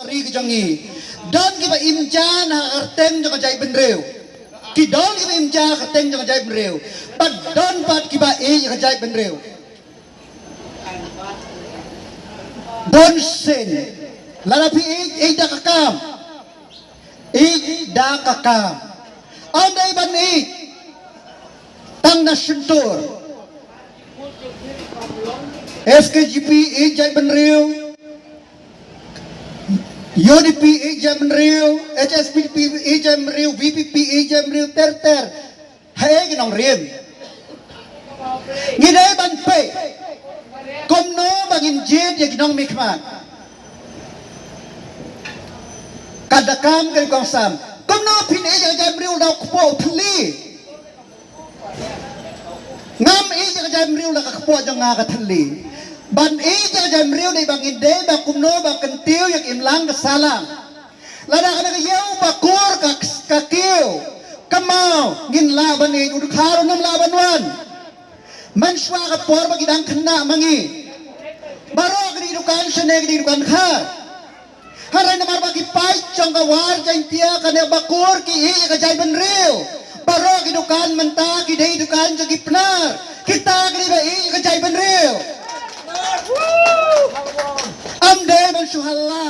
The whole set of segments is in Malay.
ri jangi dan kiba imjan harteng jang jai benreu ki don kiba imja harteng jang jai benreu pat don pat kiba jang jai benreu don sen lalapi da kakam da kakam andai ban tang na suntur SKGP jai benreu UDP jam riu, HSPP jam riu, VPP jam riu ter hai cái nòng riêng, như đấy ban pe, công nó bằng in jet cái nòng mik man, kadakam cái con sam, công nó pin jam riu đau kpo thli, ngam jam riu đau kpo jang ngah thli. Ban jam riu dari bang inde bang kumno bang kentiu yang imlang kesalang. Lada kana kayau bakur kakiu kamau ngin laban uduk haru nam laban wan. Manswa kapor bagi dang kena mangi. Baro kedi dukan sene kedi dukan khar. Harai namar bagi pai chong kawar jang tia kana bakur ki ka jai ban riu. Baro kedi dukan mentah ki dei dukan jagi penar. Kita kedi ba ka jai ban riu. Amde man suhalla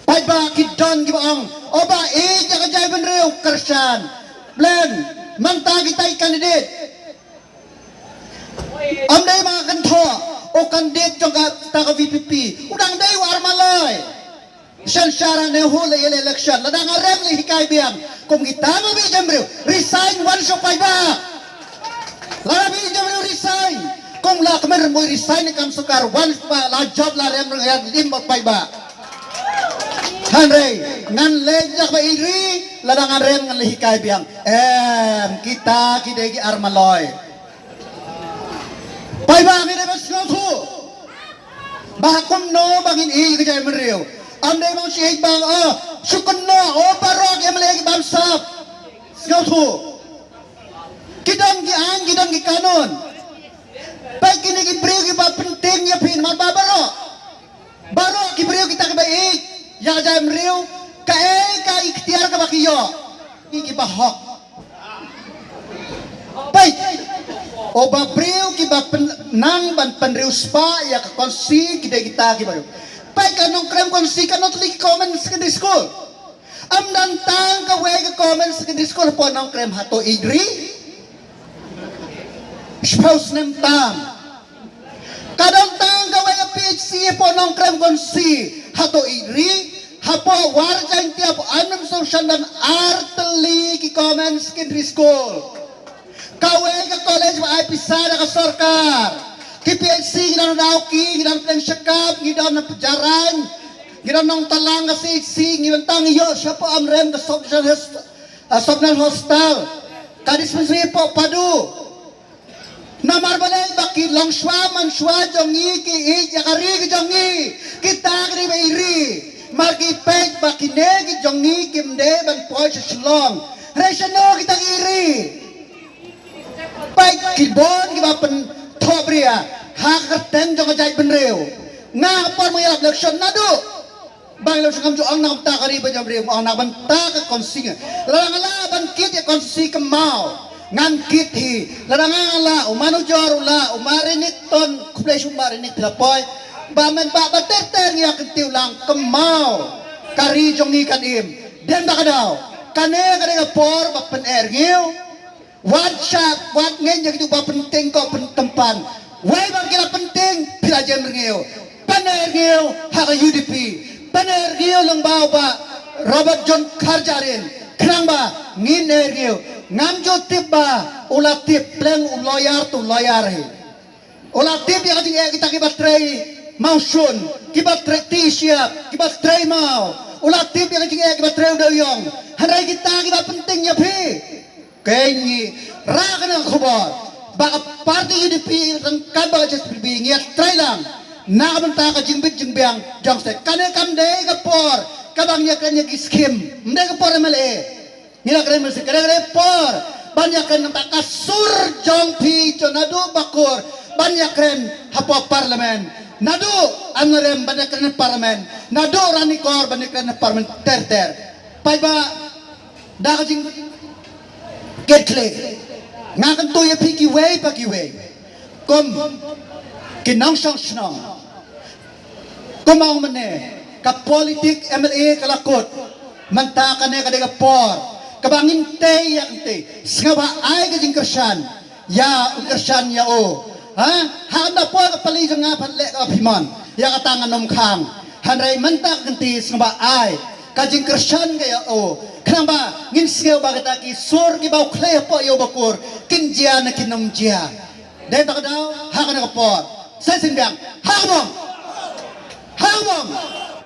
pai ba kidon gibang oba jaga jai benreu kersan blen manta kita kandidat amde ma kan tho o kandidat jong ta ka VPP udang dai war malai san sara ne hole election ladang arem li hikai biang kum kita ma bi jamreu resign one so pai ba la bi jamreu resign kung la kamer mo resign kam sukar once pa la job la rem ng limot pai ba hanrei ngan lejak ba iri ladang rem ngan lehikay biang kita kidegi armaloy pai ba ngide bas ngotu bahakum no bangin i kajay menriu amde mo si bang sukun no barok em legi bamsap ngotu kidang gi kanon baik kini kibriu kita penting ya pin mat baro kibriu kita ke baik ya jam riu ka ikhtiar ka bakiyo iki bahok baik o ba priu ki ba nang ban penriu spa ya ka konsi kita ki baru baik kanong krem konsi kanong tulik comments ke school am dan tang ka we ka comments ke school po nong krem hato idri spouse nem tam kadang tang gawai PHC po nong krem konsi hato idri hapo warjan tiap anam social dan arteli ki comments secondary school kawai ka college ba ay pisada ka sarkar ki PHC gidan dauki gidan plan syakap gidan na pejaran gidan nong talang ka CHC gidan tang iyo siya po amrem ka social hostel kadis po padu namar balay baki long shwa man shwa jongi ki yakari ki jongi kita kri beiri marki pek baki ne ki jongi kimde ban poy shlong resano kita iri pek ki bon ki bapen thobria hak ten jong jai benreu nga por mo yap election nadu bang lo sangam jo ang nam ta kari ba jamreu ang na ban ta ka konsing la ban kit ya konsi kemau ngan kiti ladang ala umanu jorula umarinit ton kuplay umarinit lapoy bamen ba baterter ya kentiu lang kemau kari jongi kanim den bakadaw kane por bapen ergiu wat shot wat ngen gitu ba penting ko pentempan way bang kila penting pila jem ergiu panergiu hak UDP panergiu lang ba Robert John Karjarin kenang ba ngin ergiu ngamjo tip ba ulah tip pleng lawyer tu lawyer he ulah tip yang kita kibat tray mausun kibat tray t-shirt kibat tray mau ulah tip yang kibat tray doyong harai kita penting ya pi kenyi rakan khobor ba party UDP kan ba just being ya tray lang na benta ka jingbit jingbiang jangse kane kamde kapor kabangnya kanya skim mde kapor male nila keren mesti keren por banyak keren nampak kasur jong pi conado bakur banyak keren hapo parlemen nado anarem banakran parlemen nado rani kor banakran parlemen ter pai ba dakajing ketle ngakan to ya piki way kom kinang sang snang komang mane ka politik MLA kalakot manta ka ne kadega por kabangin te yang te sngaba ay ka jingkersan ya ungkersan ya o ha handa po ka pali nga panle ka piman ya katangan nom khang hanrai manta kanti sngaba ay ka jingkersan ga ya o kanamba ngin sngeu ba kita ki sur ki bau khle po yo bakur kinjia na kinom jia dai ta daw ha ka na por sai sin biang ha bom